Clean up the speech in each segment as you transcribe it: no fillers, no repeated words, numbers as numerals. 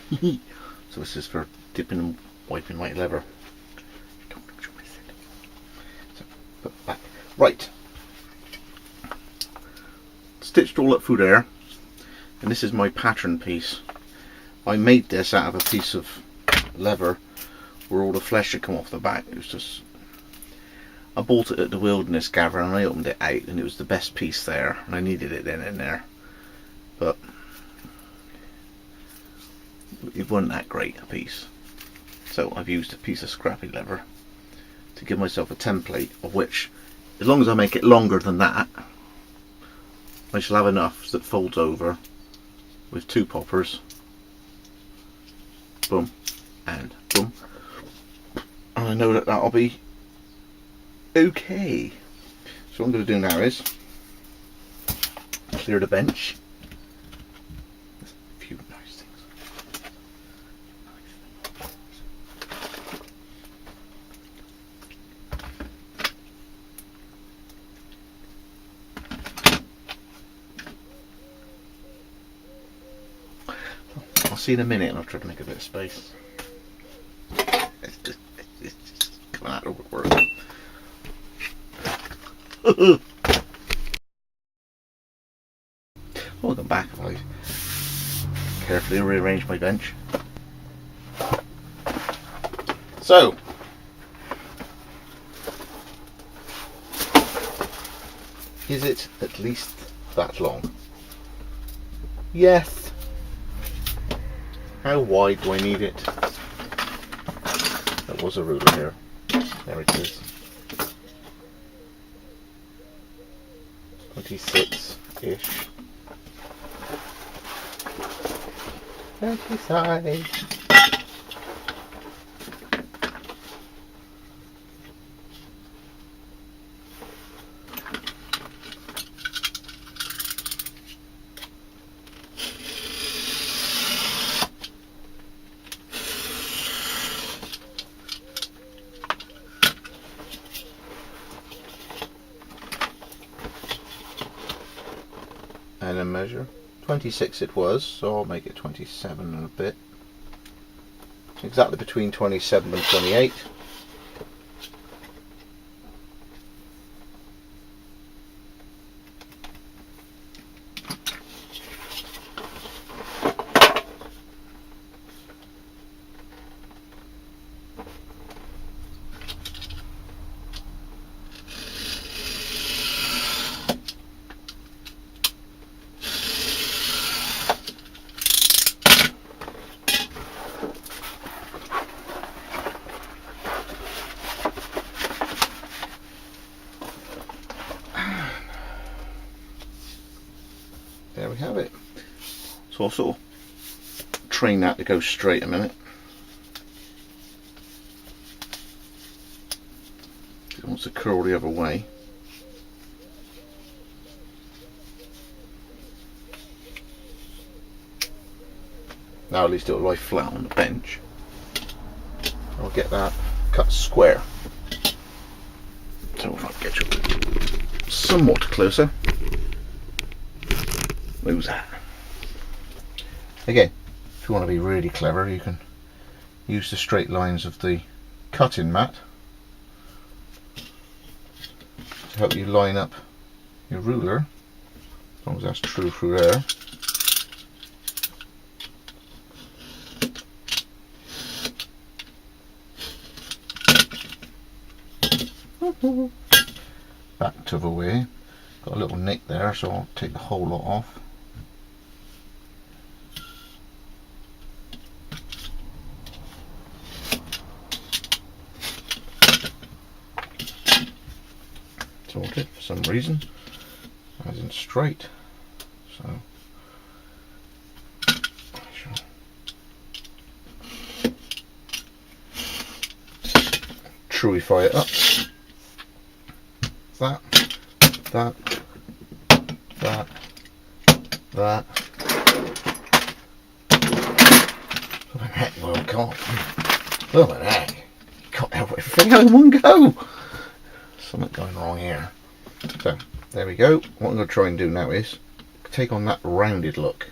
So this is for dipping and wiping my leather. So put back. Right. Stitched all up through there, and this is my pattern piece. I made this out of a piece of leather where all the flesh had come off the back. It was just, I bought it at the Wilderness Gathering and I opened it out and it was the best piece there, and I needed it then and there, but it wasn't that great a piece, so I've used a piece of scrappy leather to give myself a template, of which, as long as I make it longer than that, I shall have enough that folds over with 2 poppers, boom and boom, and I know that that'll be okay. So what I'm going to do now is clear the bench. There's a few nice things. I'll see you in a minute, and I'll try to make a bit of space. It's just coming out of work. Welcome back. If I carefully rearrange my bench. So, is it at least that long? Yes. How wide do I need it? There was a ruler here. There it is. 26-ish. 30 size. And a measure. 26 it was, so I'll make it 27 and a bit. Exactly between 27 and 28. There we have it. So I'll sort of train that to go straight a minute. It wants to curl the other way. Now at least it'll lie flat on the bench. I'll get that cut square. So if I get you somewhat closer. Who's that? Again, if you want to be really clever, you can use the straight lines of the cutting mat to help you line up your ruler, as long as that's true through there. Back to the way. Got a little nick there, so I'll take the whole lot off. Sorted for some reason, as in straight. So I shall truify it up. That. Oh my heck, well, God. Oh my heck. You can't have everything out in one go. Something going wrong here. So, there we go. What I'm going to try and do now is take on that rounded look.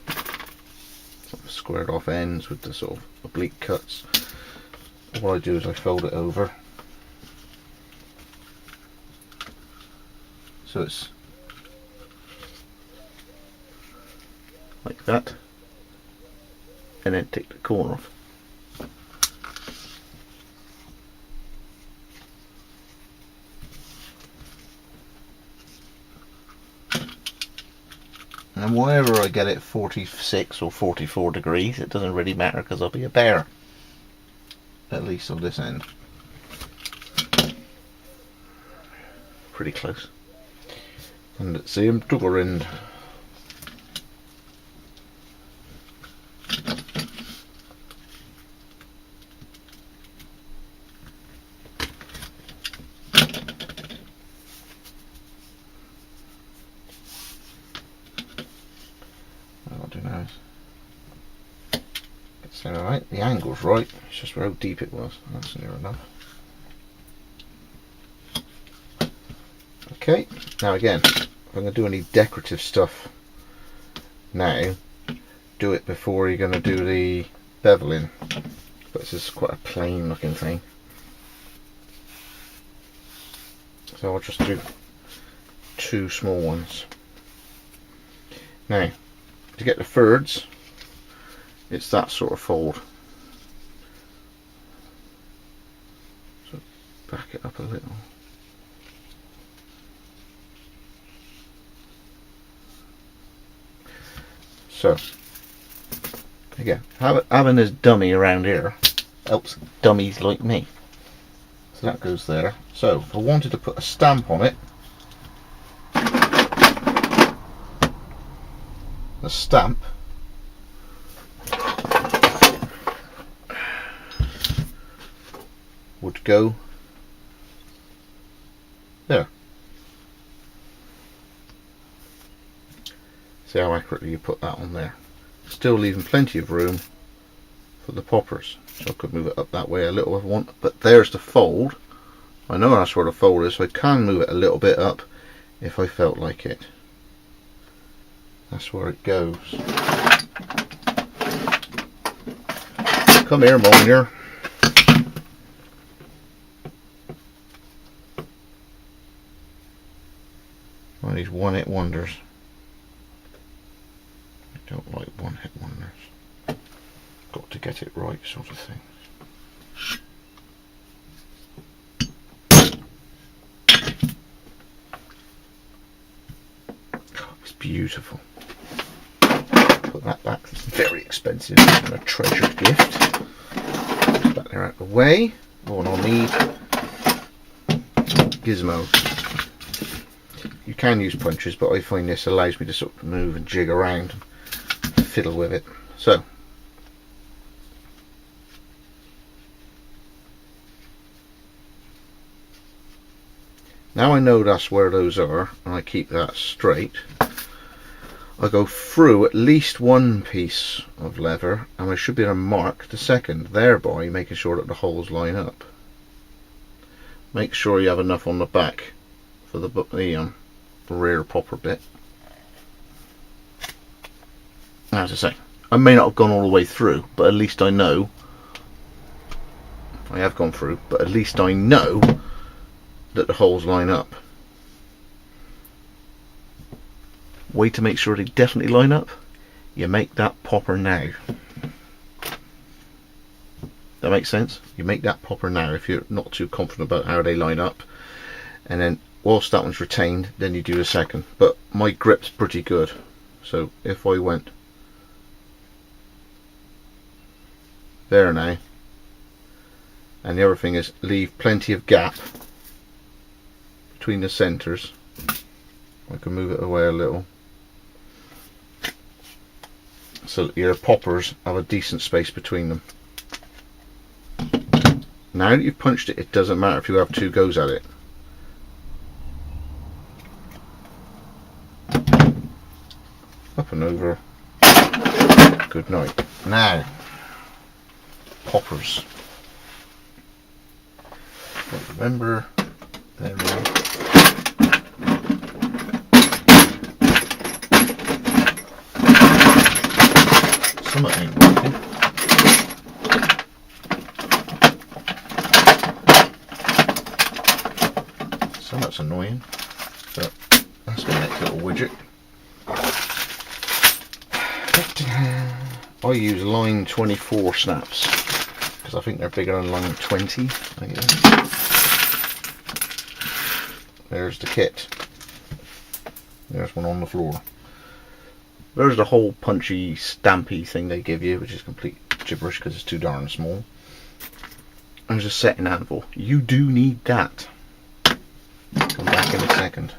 So squared off ends with the sort of oblique cuts. What I do is I fold it over so it's like that, and then take the corner off. And wherever I get it 46 or 44 degrees, it doesn't really matter because I'll be a bear, at least on this end. Pretty close. And the same to the end. Alright, the angle's right, it's just how deep it was. That's near enough. Okay, now again, if I'm going to do any decorative stuff now, do it before you're going to do the beveling. But this is quite a plain looking thing. So I'll just do 2 small ones. Now, to get the thirds, it's that sort of fold. So back it up a little. So again, having this dummy around here helps dummies like me. So that goes there. So if I wanted to put a stamp on it, the stamp would go there. See how accurately you put that on there. Still leaving plenty of room for the poppers. So I could move it up that way a little if I want, but there's the fold. I know that's where the fold is, so I can move it a little bit up if I felt like it. That's where it goes. Come here, Monier. One of these one-hit wonders. I don't like one-hit wonders. Got to get it right, sort of thing. Oh, it's beautiful. Put that back. It's very expensive and a treasured gift. Back there out of the way. Oh, and I'll need gizmo. You can use punches, but I find this allows me to sort of move and jig around and fiddle with it. So now I know that's where those are, and I keep that straight. I go through at least one piece of leather, and I should be able to mark the second, thereby making sure that the holes line up. Make sure you have enough on the back for the rear popper bit. As I say, I may not have gone all the way through, but at least I know I have gone through, but at least I know that the holes line up. Way to make sure they definitely line up, you make that popper now. That makes sense? You make that popper now if you're not too confident about how they line up, and then whilst that one's retained, then you do the second. But my grip's pretty good, so if I went there now, and the other thing is leave plenty of gap between the centres. I can move it away a little so that your poppers have a decent space between them. Now that you've punched it, it doesn't matter if you have 2 goes at it. Up and over. Good night. Now, poppers. Remember, there we go. Something ain't working. So that's annoying, but that's the next little widget. I use line 24 snaps because I think they're bigger than line 20. There's the kit. There's one on the floor. There's the whole punchy, stampy thing they give you, which is complete gibberish because it's too darn small. There's a setting anvil. You do need that. Come back in a second.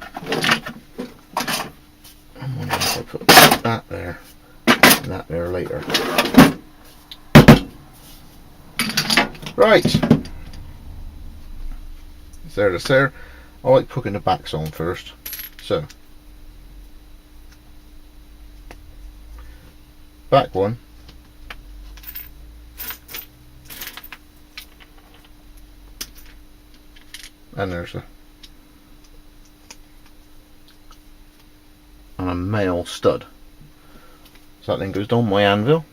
I'm wondering if I put that there and that there later. Right. It's there, it's there. I like putting the backs on first. So, back one. And there's a male stud. So that then goes down my anvil.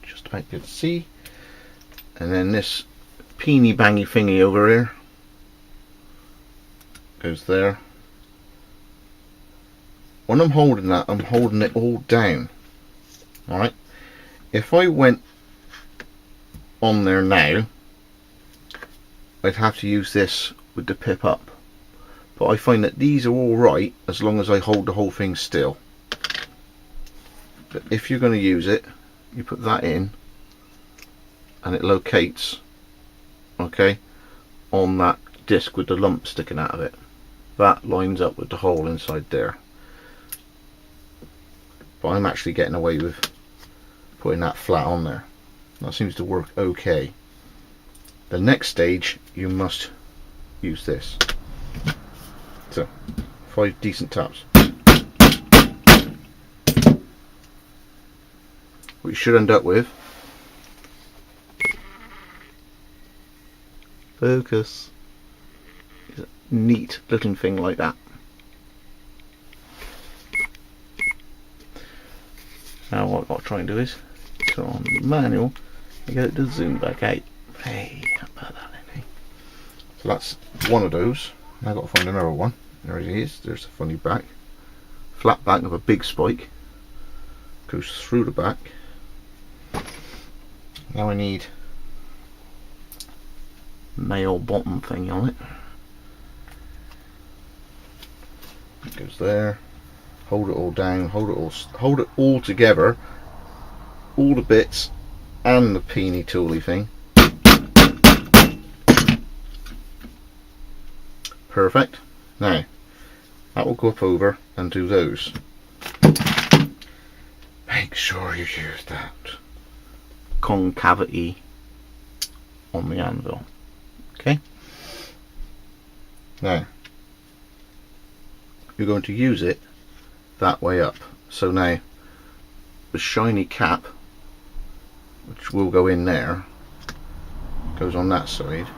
Just about good to see. And then this peeny bangy thingy over here goes there. When I'm holding that, I'm holding it all down. Alright. If I went on there now, I'd have to use this with the pip up. But I find that these are alright as long as I hold the whole thing still. But if you're going to use it, you put that in and it locates, okay, on that disc with the lump sticking out of it. That lines up with the hole inside there. But I'm actually getting away with putting that flat on there. That seems to work okay. The next stage, you must use this. So, 5 decent taps. What you should end up with, focus, is a neat looking thing like that. Now what I've got to try and do is turn on the manual and get it to zoom back out. Hey, how about that then, eh? So that's one of those. Now I've got to find another one. There it is. There's a funny back. Flat back of a big spike. Goes through the back. Now I need male bottom thing on it. It goes there. Hold it all down. Hold it all together. All the bits and the peeny tooly thing. Perfect. Now that will go up over and do those. Make sure you use that concavity on the anvil. Okay. Now you're going to use it that way up. So now the shiny cap, which will go in there, goes on that side,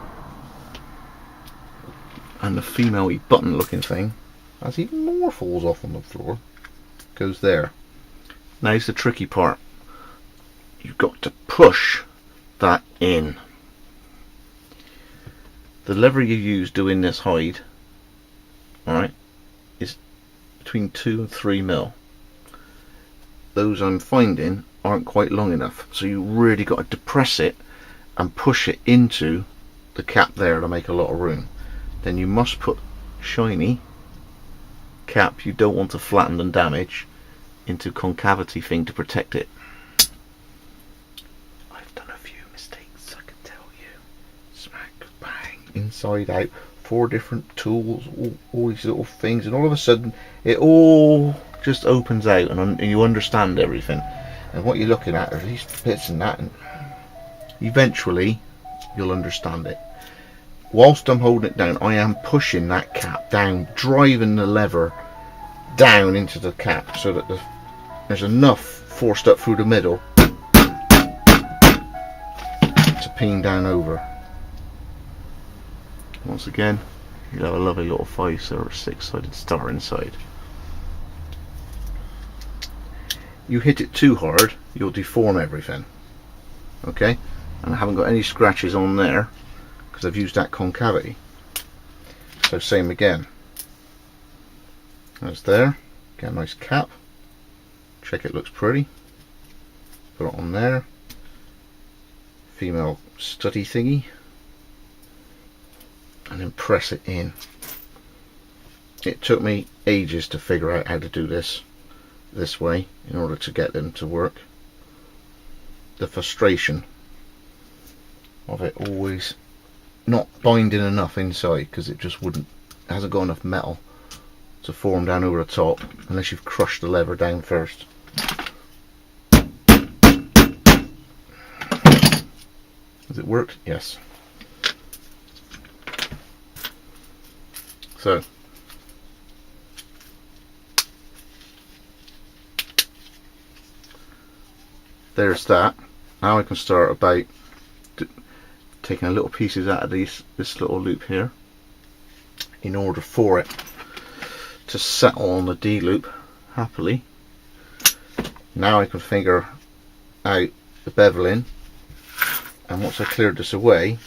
and the female button looking thing, as even more falls off on the floor, goes there. Now's the tricky part. You've got to push that in. The lever you use doing this hide, alright, is between 2 and 3 mil. Those I'm finding aren't quite long enough, so you really got to depress it and push it into the cap there to make a lot of room. Then you must put shiny cap you don't want to flatten and damage into concavity thing to protect it. I've done a few mistakes, I can tell you. Smack, bang, inside out, 4 different tools, all these little things, and all of a sudden it all just opens out and you understand everything. And what you're looking at are these bits and that, and eventually you'll understand it. Whilst I'm holding it down, I am pushing that cap down, driving the lever down into the cap so that there's enough forced up through the middle to peen down over. Once again, you'll have a lovely little 5 or 6-sided star inside. you hit it too hard, you'll deform everything. Okay, and I haven't got any scratches on there because I've used that concavity. So same again. That's there. Get a nice cap. Check it looks pretty. Put it on there. Female study thingy. And then press it in. It took me ages to figure out how to do this way in order to get them to work. The frustration of it always not binding enough inside because it just wouldn't, it hasn't got enough metal to form down over the top unless you've crushed the lever down first. Has it worked? Yes. So there's that. Now I can start about taking a little pieces out of this little loop here in order for it to settle on the D loop happily. Now I can figure out the beveling, and once I cleared this away,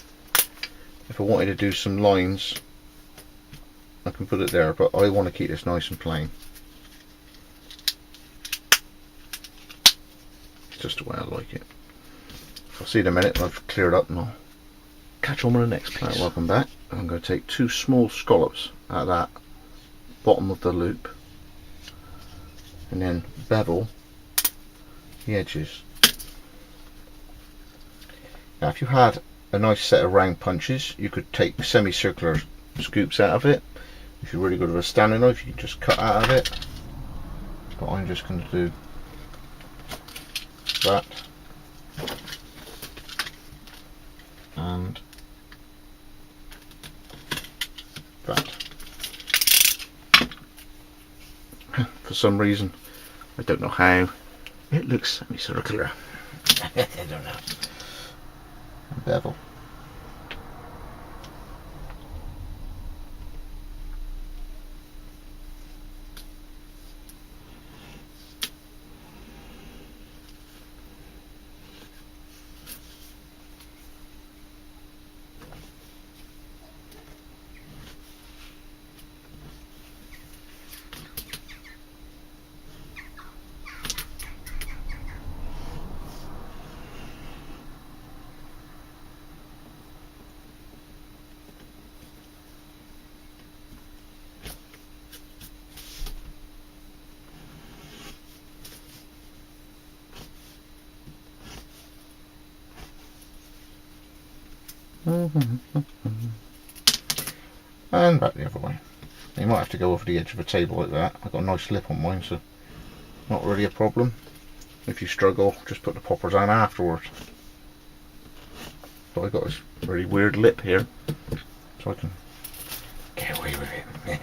if I wanted to do some lines I can put it there, but I want to keep this nice and plain. It's just the way I like it. I'll see in a minute when I've cleared up and I'll catch on with the next piece. Right, welcome back. I'm going to take two small scallops out of that bottom of the loop and then bevel the edges. Now if you had a nice set of round punches, you could take semicircular scoops out of it. If you're really good with a standing knife, you can just cut out of it, but I'm just going to do that and that. For some reason, I don't know how, it looks semicircular. I don't know. Bevel. And back the other way. You might have to go over the edge of a table like that. I've got a nice lip on mine, so not really a problem. If you struggle, just put the poppers on afterwards. But I've got this really weird lip here, so I can get away with it.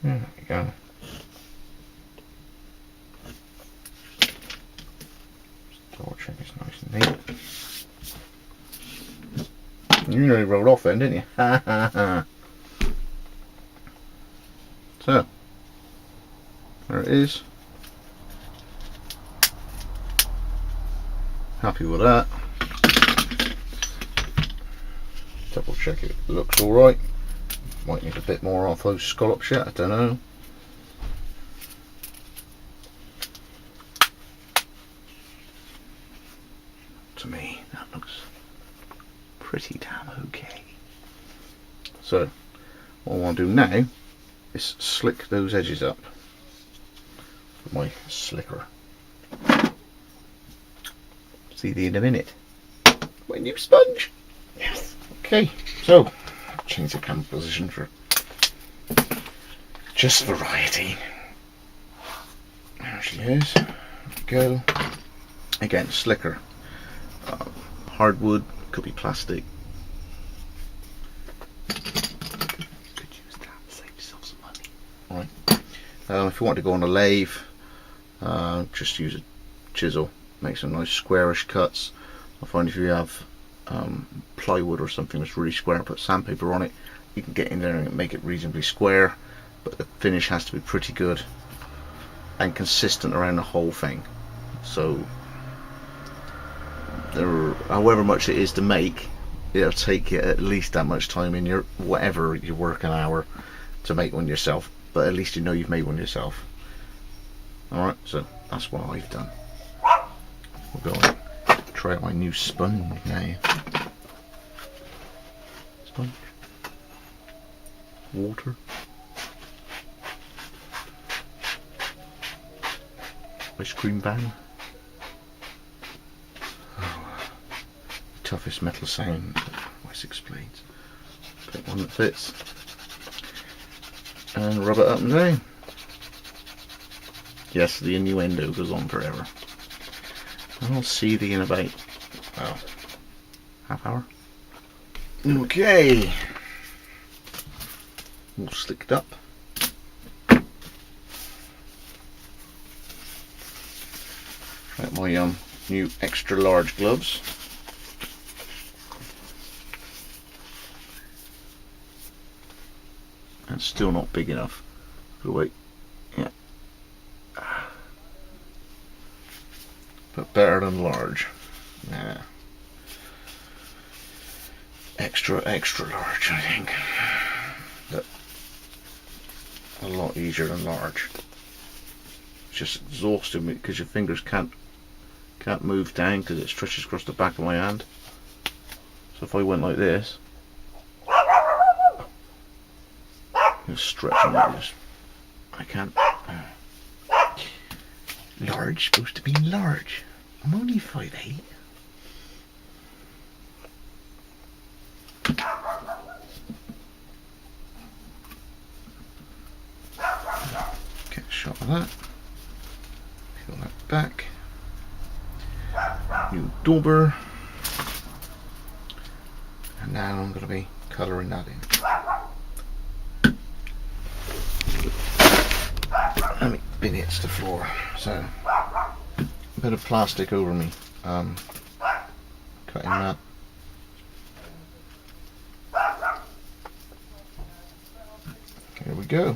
There we go. Just double check it's nice and neat. You nearly rolled off then, didn't you? Ha ha ha. So, there it is. Happy with that. Double check it looks alright. Might need a bit more off those scallops yet, I don't know. To me, that looks pretty damn okay. So, what I want to do now is slick those edges up with my slicker. See thee in a minute. My new sponge! Yes! Okay, so change the camera position for just variety. There she is. There we go. Again, slicker. Hardwood, could be plastic. Could use that, save yourself some money. Alright. If you want to go on a lathe, just use a chisel. Make some nice squarish cuts. I find if you have plywood or something that's really square and put sandpaper on it, you can get in there and make it reasonably square, but the finish has to be pretty good and consistent around the whole thing. So however much it is to make, it'll take you at least that much time in your whatever your working hour to make one yourself, but at least you know you've made one yourself. Alright, so that's what I've done. We'll go and try out my new sponge now. Sponge, water, ice cream van. Toughest metal sound that Wessex blades. Pick one that fits and rub it up and down. Yes, the innuendo goes on forever. And I'll see thee in about, well, half hour. Okay, all slicked up. Right, my new extra large gloves. And still not big enough. But wait, yeah. But better than large. Yeah. Extra large, I think. But a lot easier than large. It's just exhausting me because your fingers can't move down because it stretches across the back of my hand. So if I went like this, just stretching it, I can't. Large, supposed to be large. I'm only 5'8". Get a shot of that. Peel that back. New dauber. And now I'm going to be colouring that in. Let me bin it to the floor. So, a bit of plastic over me. Cutting that. Here we go.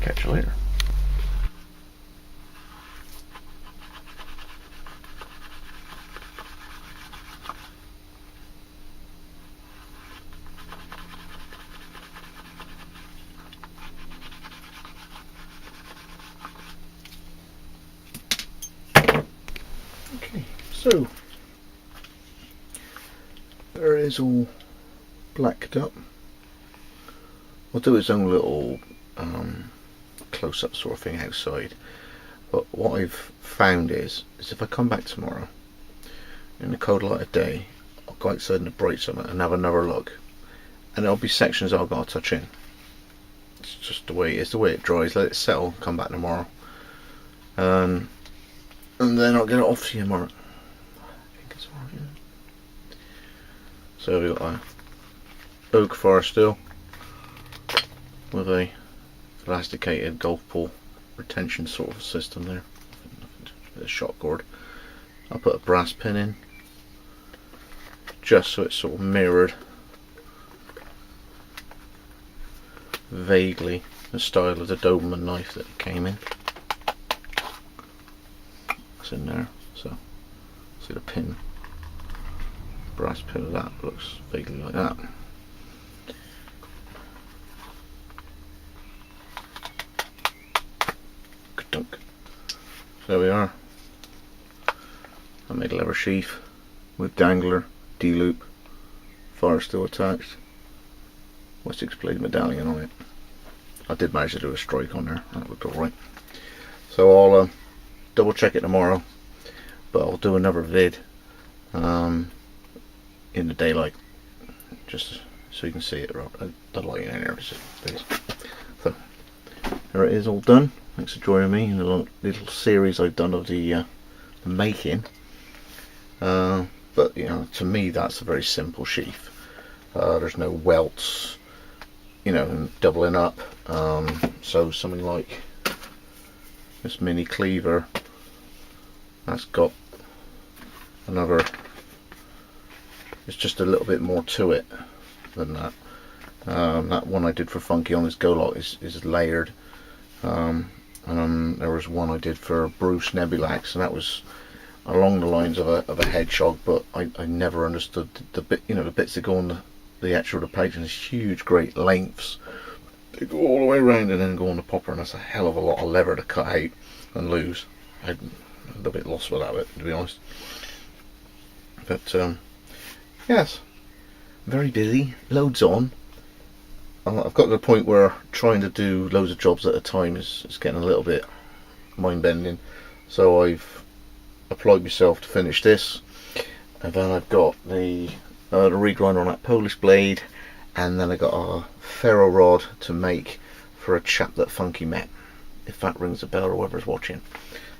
Catch you later. Okay, so there it is, all blacked up. I'll do its own little close-up sort of thing outside, but what I've found is if I come back tomorrow in the cold light of day, I'll go outside in the bright summer and have another look, and there'll be sections I've got to touch in. It's just the way it is, the way it dries. Let it settle, come back tomorrow, and then I'll get it off to you tomorrow. I think it's alright. Yeah. So we've got a oak fire still with a elasticated golf ball retention sort of system there. A shot cord. I'll put a brass pin in just so it's sort of mirrored vaguely the style of the Doberman knife that it came in. It's in there, so see the pin, brass pin of that looks vaguely like that. Ka-dunk. So there we are. I made a leather sheath with dangler, D-loop, fire still attached, Wessex blade medallion on it. I did manage to do a strike on there, that looked alright. So I'll double check it tomorrow, but I'll do another vid in the daylight, just so you can see it, the light in there, please. So there it is, all done. Thanks for joining me in the little series I've done of the making. But you know, to me that's a very simple sheath. There's no welts, you know, and doubling up. So something like this mini cleaver, that's got another, it's just a little bit more to it than that. That one I did for Funky on his Golot is layered. There was one I did for Bruce Nebulax, and that was along the lines of a hedgehog, but I never understood the bit, you know, the bits that go on the actual the page, and these huge great lengths. They go all the way around and then go on the popper, and that's a hell of a lot of leather to cut out and lose. I'm a little bit lost without it, to be honest. But yes, very busy, loads on. I've got to the point where trying to do loads of jobs at a time is getting a little bit mind-bending. So I've applied myself to finish this, and then I've got the regrind on that Polish blade, and then I got a ferro rod to make for a chap that Funky met, if that rings a bell or whoever's watching.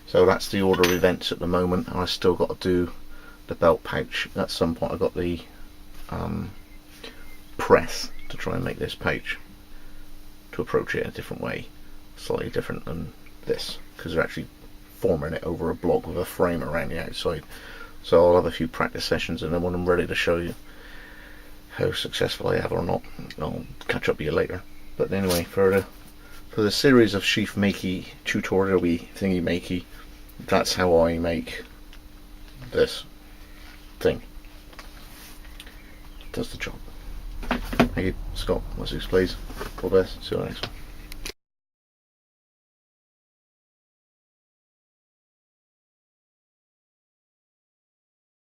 So that's the order of events at the moment, and I still got to do the belt pouch. At some point I got the press to try and make this pouch, to approach it in a different way, slightly different than this, because they're actually forming it over a block with a frame around the outside. So I'll have a few practice sessions, and then when I'm ready to show you how successful I have or not, I'll catch up with you later. But anyway, for the series of sheath makey tutorial-y thingy makey, that's how I make this thing. Does the job. Thank you, Scott. Wessex, please. All the best. See you next one.